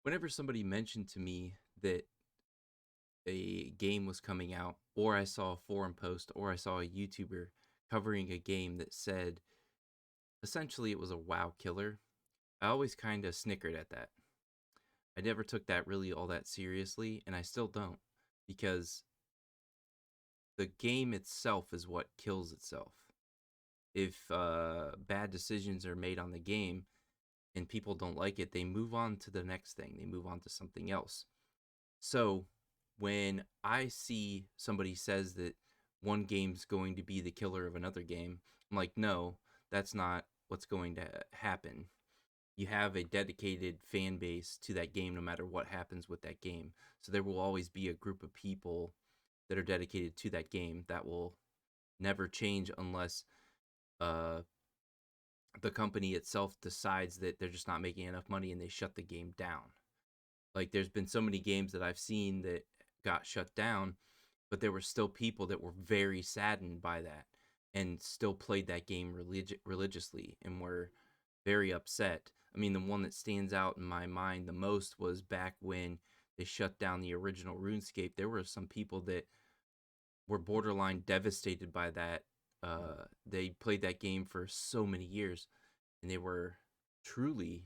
Whenever somebody mentioned to me that a game was coming out, or I saw a forum post, or I saw a YouTuber covering a game that said essentially it was a WoW killer, I always kind of snickered at that. I never took that really all that seriously, and I still don't, because the game itself is what kills itself. If bad decisions are made on the game and people don't like it, they move on to the next thing, they move on to something else. So when I see somebody says that one game's going to be the killer of another game, I'm like, no, that's not what's going to happen. You have a dedicated fan base to that game no matter what happens with that game. So there will always be a group of people that are dedicated to that game that will never change unless uh, the company itself decides that they're just not making enough money and they shut the game down. Like there's been so many games that I've seen that got shut down, but there were still people that were very saddened by that and still played that game religiously and were very upset. I mean, the one that stands out in my mind the most was back when they shut down the original RuneScape. There were some people that were borderline devastated by that. They played that game for so many years, and they were truly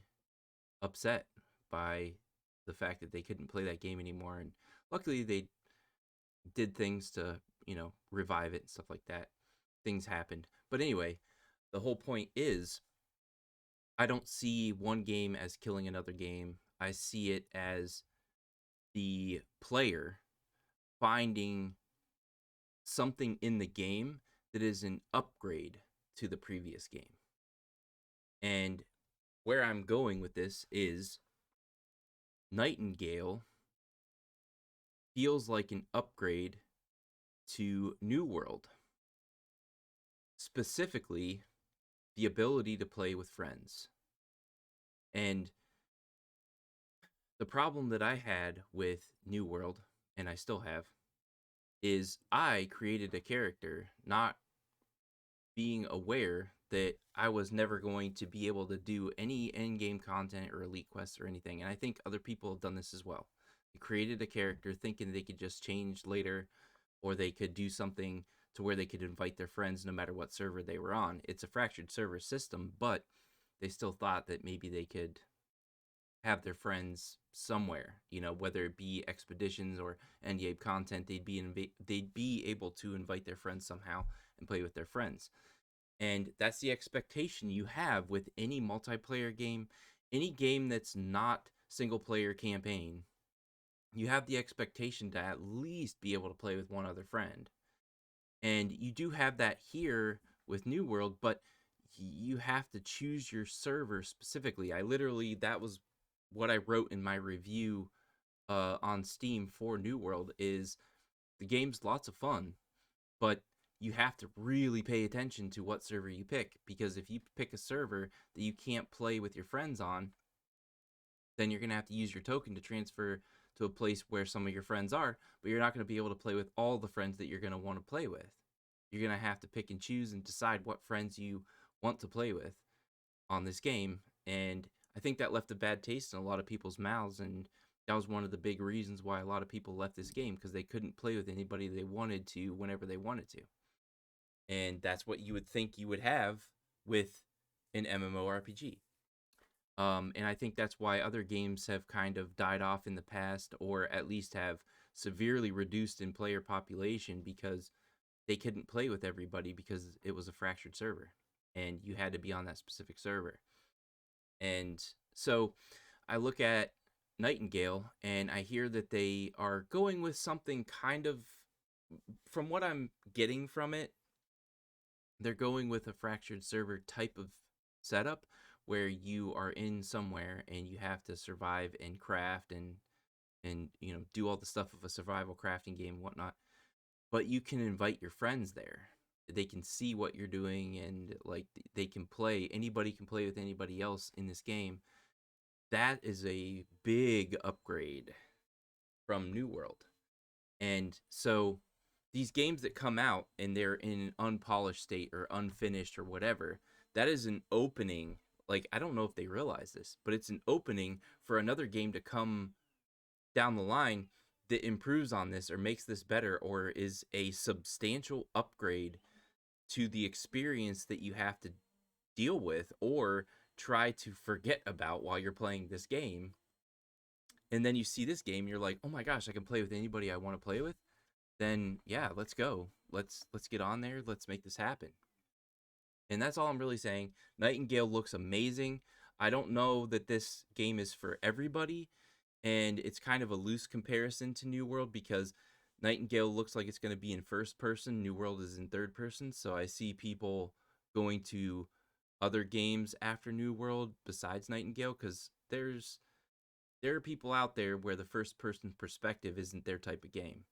upset by the fact that they couldn't play that game anymore. And luckily, they did things to, revive it and stuff like that. Things happened. But anyway, the whole point is I don't see one game as killing another game. I see it as the player finding something in the game that is an upgrade to the previous game. And where I'm going with this is Nightingale feels like an upgrade to New World, specifically the ability to play with friends. And the problem that I had with New World, and I still have, is I created a character not being aware that I was never going to be able to do any end game content or elite quests or anything. And I think other people have done this as well. They created a character thinking they could just change later, or they could do something to where they could invite their friends no matter what server they were on. It's a fractured server system, but they still thought that maybe they could have their friends somewhere, whether it be expeditions or end game content, they'd be able to invite their friends somehow and play with their friends. And that's the expectation you have with any multiplayer game, any game that's not single player campaign. You have the expectation to at least be able to play with one other friend. And you do have that here with New World, but you have to choose your server specifically. That was what I wrote in my review on Steam for New World is the game's lots of fun, but you have to really pay attention to what server you pick, because if you pick a server that you can't play with your friends on, then you're going to have to use your token to transfer to a place where some of your friends are, but you're not going to be able to play with all the friends that you're going to want to play with. You're going to have to pick and choose and decide what friends you want to play with on this game. And I think that left a bad taste in a lot of people's mouths. And that was one of the big reasons why a lot of people left this game, because they couldn't play with anybody they wanted to whenever they wanted to. And that's what you would think you would have with an MMORPG. And I think that's why other games have kind of died off in the past, or at least have severely reduced in player population, because they couldn't play with everybody because it was a fractured server and you had to be on that specific server. And so I look at Nightingale and I hear that they are going with something kind of, from what I'm getting from it, they're going with a fractured server type of setup where you are in somewhere and you have to survive and craft and do all the stuff of a survival crafting game and whatnot, but you can invite your friends there. They can see what you're doing, and like they can play. Anybody can play with anybody else in this game. That is a big upgrade from New World. And so these games that come out and they're in an unpolished state or unfinished or whatever, that is an opening like, I don't know if they realize this, but it's an opening for another game to come down the line that improves on this or makes this better or is a substantial upgrade to the experience that you have to deal with or try to forget about while you're playing this game. And then you see this game, you're like, "Oh my gosh, I can play with anybody I want to play with." Then yeah, let's go. Let's get on there. Let's make this happen. And that's all I'm really saying. Nightingale looks amazing. I don't know that this game is for everybody, and it's kind of a loose comparison to New World because Nightingale looks like it's going to be in first person, New World is in third person, so I see people going to other games after New World besides Nightingale cuz there are people out there where the first person perspective isn't their type of game.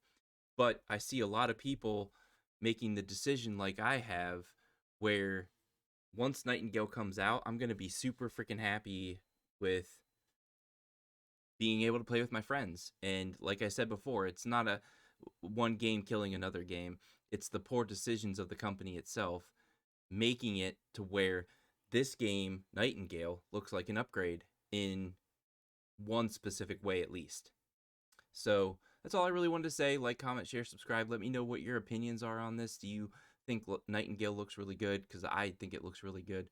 But I see a lot of people making the decision like I have where once Nightingale comes out, I'm going to be super freaking happy with being able to play with my friends. And like I said before, it's not a one game killing another game. It's the poor decisions of the company itself making it to where this game, Nightingale, looks like an upgrade in one specific way at least. So that's all I really wanted to say. Like, comment, share, subscribe. Let me know what your opinions are on this. Do you think Nightingale looks really good? Because I think it looks really good.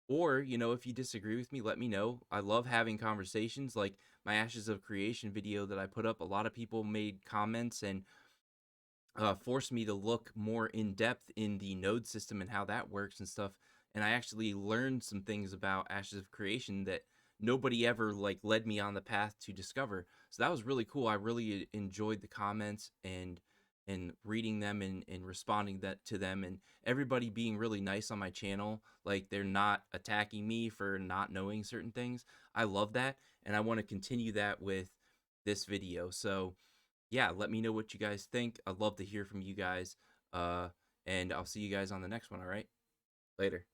Or, if you disagree with me, let me know. I love having conversations. Like my Ashes of Creation video that I put up, a lot of people made comments and forced me to look more in depth in the node system and how that works and stuff. And I actually learned some things about Ashes of Creation that nobody ever like led me on the path to discover. So that was really cool. I really enjoyed the comments and reading them and responding to them, and everybody being really nice on my channel. Like they're not attacking me for not knowing certain things. I love that, and I want to continue that with this video. So yeah, let me know what you guys think. I'd love to hear from you guys. And I'll see you guys on the next one, all right? Later.